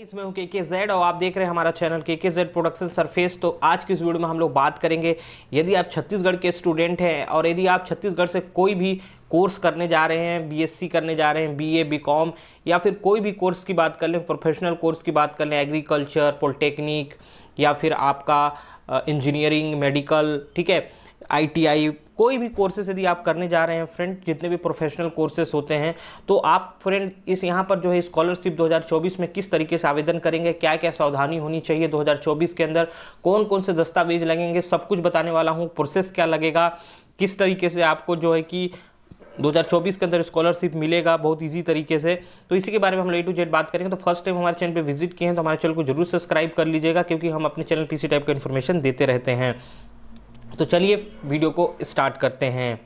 इसमें हूँ के जेड और आप देख रहे हैं हमारा चैनल के जेड प्रोडक्शन सरफेस। तो आज की इस वीडियो में हम लोग बात करेंगे, यदि आप छत्तीसगढ़ के स्टूडेंट हैं और यदि आप छत्तीसगढ़ से कोई भी कोर्स करने जा रहे हैं, बीएससी करने जा रहे हैं, बीए बीकॉम या फिर कोई भी कोर्स की बात कर लें, प्रोफेशनल कोर्स की बात कर लें, एग्रीकल्चर, पॉलिटेक्निक या फिर आपका इंजीनियरिंग, मेडिकल, ठीक है, आईटीआई, कोई भी कोर्सेस यदि आप करने जा रहे हैं फ्रेंड, जितने भी प्रोफेशनल कोर्सेस होते हैं, तो आप फ्रेंड इस यहाँ पर जो है स्कॉलरशिप 2024 में किस तरीके से आवेदन करेंगे, क्या क्या सावधानी होनी चाहिए 2024 के अंदर, कौन कौन से दस्तावेज लगेंगे, सब कुछ बताने वाला हूँ। प्रोसेस क्या लगेगा, किस तरीके से आपको जो है कि 2024 के अंदर स्कॉलरशिप मिलेगा बहुत इजी तरीके से। तो इसी के बारे में हम A to Z बात करेंगे। तो फर्स्ट टाइम हमारे चैनल पे विजिट किए हैं तो हमारे चैनल को जरूर सब्सक्राइब कर लीजिएगा, क्योंकि हम अपने चैनल पर इसी टाइप का इन्फॉर्मेशन देते रहते हैं। तो चलिए वीडियो को स्टार्ट करते हैं।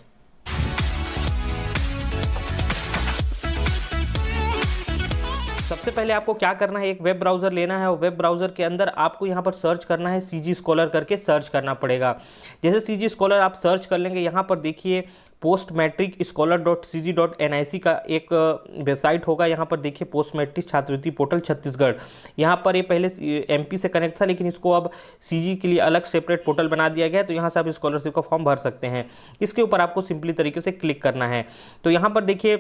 सबसे पहले आपको क्या करना है, एक वेब ब्राउज़र लेना है और वेब ब्राउज़र के अंदर आपको यहाँ पर सर्च करना है, सीजी स्कॉलर करके सर्च करना पड़ेगा। जैसे सीजी स्कॉलर आप सर्च कर लेंगे, यहाँ पर देखिए पोस्ट मैट्रिक scholar.cg.nic का एक वेबसाइट होगा। यहाँ पर देखिए पोस्ट मैट्रिक छात्रवृत्ति पोर्टल छत्तीसगढ़। यहाँ पर ये पहले एमपी से कनेक्ट था, लेकिन इसको अब सीजी के लिए अलग सेपरेट पोर्टल बना दिया गया है। तो यहाँ से आप स्कॉलरशिप का फॉर्म भर सकते हैं। इसके ऊपर आपको सिंपली तरीके से क्लिक करना है। तो यहाँ पर देखिए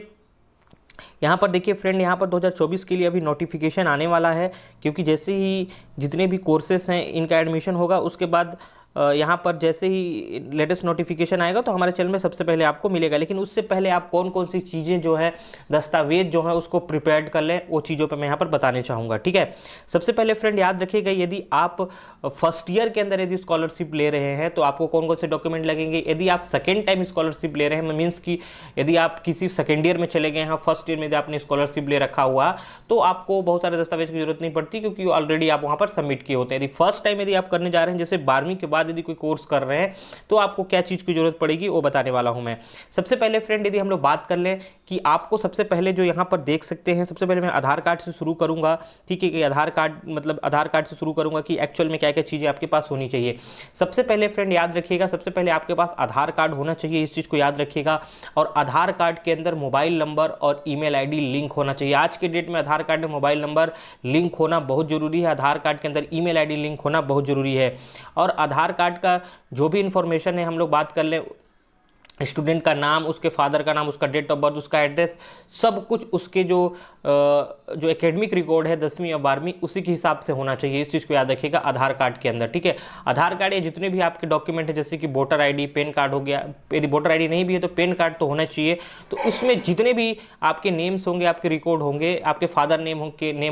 फ्रेंड, यहाँ पर 2024 के लिए अभी नोटिफिकेशन आने वाला है, क्योंकि जैसे ही जितने भी कोर्सेस हैं इनका एडमिशन होगा, उसके बाद यहाँ पर जैसे ही लेटेस्ट नोटिफिकेशन आएगा तो हमारे चैनल में सबसे पहले आपको मिलेगा। लेकिन उससे पहले आप कौन कौन सी चीज़ें जो है, दस्तावेज जो है उसको प्रिपेयर कर लें, वो चीज़ों पे मैं यहाँ पर बताने चाहूँगा, ठीक है। सबसे पहले फ्रेंड याद रखिएगा, यदि आप फर्स्ट ईयर के अंदर यदि स्कॉलरशिप ले रहे हैं तो आपको कौन कौन से डॉक्यूमेंट लगेंगे। यदि आप सेकेंड टाइम स्कॉलरशिप ले रहे हैं, मीन्स कि यदि आप किसी सेकेंड ईयर में चले गए हैं, फर्स्ट ईयर में यदि आपने स्कॉलरशिप ले रखा हुआ, तो आपको बहुत सारे दस्तावेज की जरूरत नहीं पड़ती, क्योंकि ऑलरेडी आप वहाँ पर सबमिट किए होते हैं। यदि फर्स्ट टाइम यदि आप करने जा रहे हैं, जैसे 12वीं के बाद यदि कोई कोर्स कर रहे हैं, तो आपको क्या चीज की जरूरत पड़ेगी वो बताने वाला हूं मैं। सबसे पहले फ्रेंड यदि हम लोग बात कर लें कि आपको सबसे पहले जो यहां पर देख सकते हैं, सबसे पहले मैं आधार कार्ड से शुरू करूंगा, ठीक है, कि आधार कार्ड से शुरू करूंगा कि एक्चुअल में क्या क्या चीजें आपके पास होनी चाहिए। सबसे पहले फ्रेंड याद रखिएगा, सबसे पहले आपके पास आधार कार्ड होना चाहिए, इस चीज को याद रखिएगा। और आधार कार्ड के अंदर मोबाइल नंबर और ईमेल आईडी लिंक होना चाहिए। आज के डेट में आधार कार्ड में मोबाइल नंबर लिंक होना बहुत जरूरी है, आधार कार्ड के अंदर ईमेल आईडी लिंक होना बहुत जरूरी है। और आधार कार्ड का जो भी इंफॉर्मेशन है, हम लोग बात कर लें, स्टूडेंट का नाम, उसके फादर का नाम, उसका डेट ऑफ बर्थ, उसका एड्रेस, सब कुछ उसके जो एकेडमिक रिकॉर्ड है 10वीं और 12वीं, उसी के हिसाब से होना चाहिए। इस चीज़ को याद रखिएगा आधार कार्ड के अंदर, ठीक है। आधार कार्ड या जितने भी आपके डॉक्यूमेंट है, जैसे कि वोटर आईडी, पैन कार्ड हो गया, यदि वोटर आईडी नहीं भी है तो पैन कार्ड तो होना चाहिए। तो उसमें जितने भी आपके नेम्स होंगे, आपके रिकॉर्ड होंगे, आपके फादर नेम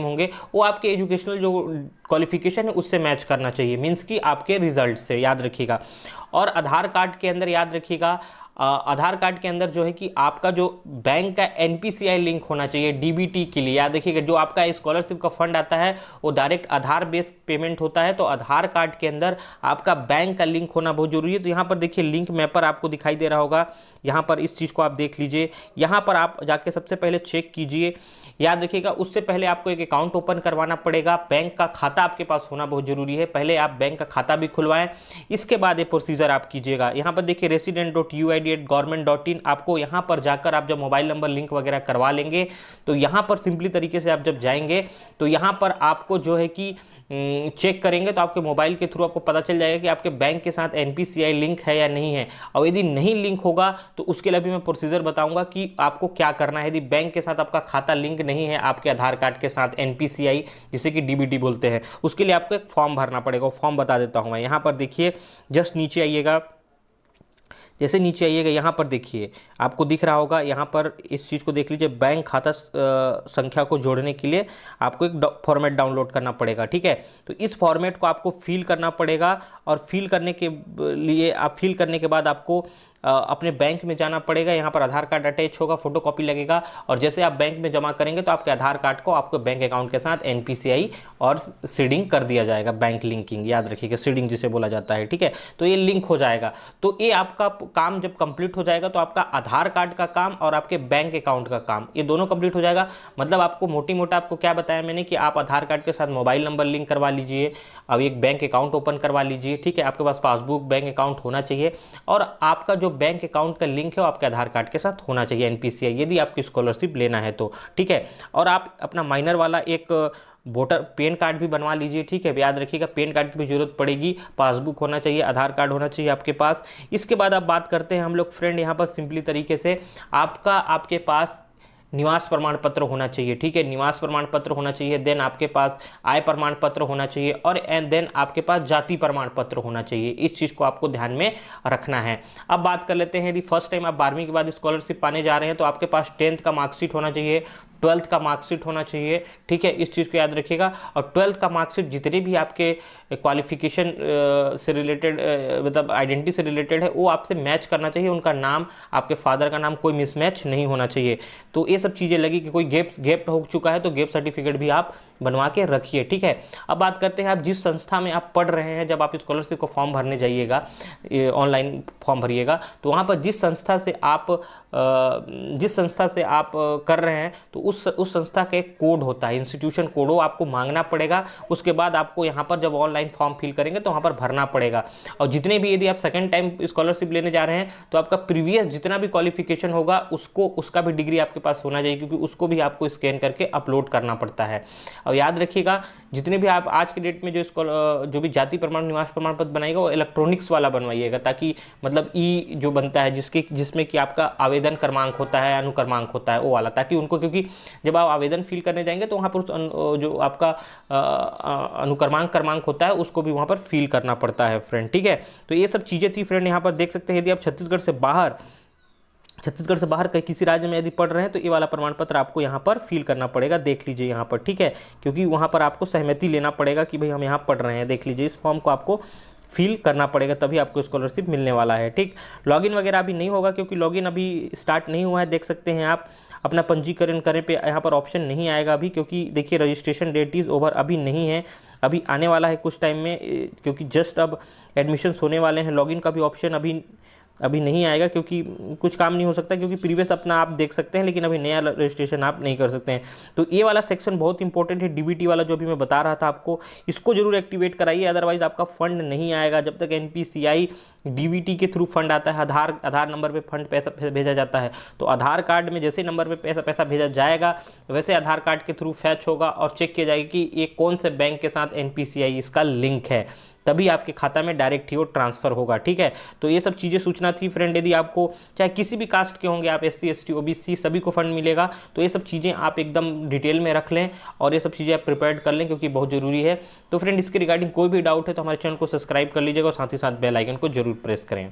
होंगे, वो आपके एजुकेशनल जो क्वालिफिकेशन है उससे मैच करना चाहिए, मीन्स कि आपके रिजल्ट से, याद रखिएगा। और आधार कार्ड के अंदर याद रखिएगा, आधार कार्ड के अंदर जो है कि आपका जो बैंक का एनपीसीआई लिंक होना चाहिए डीबीटी के लिए। याद रखिएगा, जो आपका स्कॉलरशिप का फंड आता है वो डायरेक्ट आधार बेस्ड पेमेंट होता है, तो आधार कार्ड के अंदर आपका बैंक का लिंक होना बहुत जरूरी है। तो यहाँ पर देखिए लिंक मैपर आपको दिखाई दे रहा होगा, यहाँ पर इस चीज़ को आप देख लीजिए। यहाँ पर आप जाके सबसे पहले चेक कीजिए। याद रखिएगा, उससे पहले आपको एक अकाउंट ओपन करवाना पड़ेगा, बैंक का खाता आपके पास होना बहुत जरूरी है। पहले आप बैंक का खाता भी खुलवाएं, इसके बाद ये प्रोसीजर आप कीजिएगा। यहाँ पर देखिए resident.uid.government.in, आपको यहाँ पर जाकर आप जब मोबाइल नंबर लिंक वगैरह करवा लेंगे, तो यहाँ पर सिंपली तरीके से आप जब जाएंगे तो यहाँ पर आपको जो है कि चेक करेंगे, तो आपके मोबाइल के थ्रू आपको पता चल जाएगा कि आपके बैंक के साथ एनपीसीआई लिंक है या नहीं है। और यदि नहीं लिंक होगा तो उसके लिए भी मैं प्रोसीजर बताऊंगा कि आपको क्या करना है। यदि बैंक के साथ आपका खाता लिंक नहीं है आपके आधार कार्ड के साथ, एनपीसीआई जिसे कि डीबीटी बोलते हैं, उसके लिए आपको एक फॉर्म भरना पड़ेगा। वो फॉर्म बता देता हूं मैं। यहाँ पर देखिए, जस्ट नीचे आइएगा, जैसे नीचे आइएगा यहाँ पर देखिए आपको दिख रहा होगा, यहाँ पर इस चीज़ को देख लीजिए, बैंक खाता संख्या को जोड़ने के लिए आपको एक फॉर्मेट डाउनलोड करना पड़ेगा, ठीक है। तो इस फॉर्मेट को आपको फिल करना पड़ेगा, और फिल करने के बाद आपको अपने बैंक में जाना पड़ेगा। यहाँ पर आधार कार्ड अटैच होगा, फोटोकॉपी लगेगा, और जैसे आप बैंक में जमा करेंगे तो आपके आधार कार्ड को आपके बैंक अकाउंट के साथ एनपीसीआई और सीडिंग कर दिया जाएगा, बैंक लिंकिंग, याद रखिएगा, सीडिंग जिसे बोला जाता है, ठीक है। तो ये लिंक हो जाएगा। तो ये आपका काम जब कंप्लीट हो जाएगा तो आपका आधार कार्ड का काम और आपके बैंक अकाउंट का काम, ये दोनों कंप्लीट हो जाएगा। मतलब आपको मोटी मोटा आपको क्या बताया मैंने कि आप आधार कार्ड के साथ मोबाइल नंबर लिंक करवा लीजिए, अब एक बैंक अकाउंट ओपन करवा लीजिए, ठीक है। आपके पास पासबुक, बैंक अकाउंट होना चाहिए, और आपका जो बैंक अकाउंट का लिंक है वो आपके आधार कार्ड के साथ होना चाहिए, एनपीसीआई, यदि आपकी स्कॉलरशिप लेना है तो, ठीक है। और आप अपना माइनर वाला एक वोटर पैन कार्ड भी बनवा लीजिए, ठीक है। याद रखिएगा पैन कार्ड की भी जरूरत पड़ेगी, पासबुक होना चाहिए, आधार कार्ड होना चाहिए आपके पास। इसके बाद आप बात करते हैं हम लोग फ्रेंड यहाँ पर सिंपली तरीके से आपके पास निवास प्रमाण पत्र होना चाहिए, ठीक है। निवास प्रमाण पत्र होना चाहिए, देन आपके पास आय प्रमाण पत्र होना चाहिए और एंड देन आपके पास जाति प्रमाण पत्र होना चाहिए। इस चीज़ को आपको ध्यान में रखना है। अब बात कर लेते हैं, यदि फर्स्ट टाइम आप 12वीं के बाद स्कॉलरशिप पाने जा रहे हैं तो आपके पास 10th का मार्कशीट होना चाहिए, 12th का मार्कशीट होना चाहिए, ठीक है। इस चीज़ को याद रखिएगा। और 12th का मार्कशीट जितने भी आपके क्वालिफिकेशन से रिलेटेड मतलब आइडेंटिटी से रिलेटेड है वो आपसे मैच करना चाहिए। उनका नाम, आपके फादर का नाम कोई मिसमैच नहीं होना चाहिए। तो ये सब चीज़ें लगी कि कोई गैप हो चुका है तो गैप सर्टिफिकेट भी आप बनवा के रखिए, ठीक है। अब बात करते हैं आप जिस संस्था में आप पढ़ रहे हैं, जब आप स्कॉलरशिप को फॉर्म भरने जाइएगा, ऑनलाइन फॉर्म भरिएगा, तो वहाँ पर जिस संस्था से आप कर रहे हैं तो उस संस्था का एक कोड होता है, इंस्टीट्यूशन कोड, वो आपको मांगना पड़ेगा। उसके बाद आपको यहाँ पर जब ऑनलाइन फॉर्म फिल करेंगे तो वहाँ पर भरना पड़ेगा। और जितने भी, यदि आप सेकंड टाइम स्कॉलरशिप लेने जा रहे हैं तो आपका प्रीवियस जितना भी क्वालिफिकेशन होगा उसका भी डिग्री आपके पास होना चाहिए, क्योंकि उसको भी आपको स्कैन करके अपलोड करना पड़ता है। और याद रखिएगा जितने भी आप आज के डेट में जो भी जाति प्रमाण, निवास प्रमाण पत्र बनाएगा वो इलेक्ट्रॉनिक्स वाला बनवाइएगा, ताकि मतलब ई जो बनता है जिसमें कि आपका आवेदन क्रमांक होता है, अनुक्रमांक होता है, वो वाला, ताकि उनको, क्योंकि जब आप आवेदन फिल करने जाएंगे तो वहाँ पर जो आपका क्रमांक होता है उसको भी वहाँ पर फिल करना पड़ता है फ्रेंड, ठीक है। तो ये सब चीज़ें थी फ्रेंड। यहाँ पर देख सकते हैं यदि आप छत्तीसगढ़ से बाहर कहीं किसी राज्य में यदि पढ़ रहे हैं तो ये वाला प्रमाण पत्र आपको यहाँ पर फिल करना पड़ेगा, देख लीजिए यहाँ पर, ठीक है। क्योंकि वहाँ पर आपको सहमति लेना पड़ेगा कि भाई हम यहाँ पढ़ रहे हैं, देख लीजिए इस फॉर्म को आपको फिल करना पड़ेगा, तभी आपको स्कॉलरशिप मिलने वाला है, ठीक। लॉगिन वगैरह अभी नहीं होगा क्योंकि लॉगिन अभी स्टार्ट नहीं हुआ है। देख सकते हैं आप अपना पंजीकरण करें पे यहाँ पर ऑप्शन नहीं आएगा अभी, क्योंकि देखिए रजिस्ट्रेशन डेट इज़ ओवर अभी नहीं है, अभी आने वाला है कुछ टाइम में, क्योंकि जस्ट अब एडमिशन्स होने वाले हैं। लॉगिन का भी ऑप्शन अभी नहीं आएगा क्योंकि कुछ काम नहीं हो सकता, क्योंकि प्रीवियस अपना आप देख सकते हैं लेकिन अभी नया रजिस्ट्रेशन आप नहीं कर सकते हैं। तो ये वाला सेक्शन बहुत इंपॉर्टेंट है, डीबीटी वाला जो अभी मैं बता रहा था आपको, इसको जरूर एक्टिवेट कराइए, अदरवाइज आपका फंड नहीं आएगा। जब तक एनपीसीआई डीबीटी के थ्रू फंड आता है, आधार नंबर पे फंड पैसा भेजा जाता है, तो आधार कार्ड में जैसे नंबर पे पैसा भेजा जाएगा वैसे आधार कार्ड के थ्रू फैच होगा और चेक किया जाएगा कि ये कौन से बैंक के साथ एनपीसीआई इसका लिंक है, तभी आपके खाता में डायरेक्ट ही वो ट्रांसफर होगा, ठीक है। तो ये सब चीज़ें सूचना थी फ्रेंड। यदि आपको चाहे किसी भी कास्ट के होंगे, आप SC ST OBC सभी को फंड मिलेगा, तो ये सब चीज़ें आप एकदम डिटेल में रख लें और ये सब चीज़ें आप प्रिपेयर कर लें, क्योंकि बहुत ज़रूरी है। तो फ्रेंड इसके रिगार्डिंग कोई भी डाउट है तो हमारे चैनल को सब्सक्राइब कर लीजिएगा और साथ ही साथ बेल आइकन को जरूर प्रेस करें।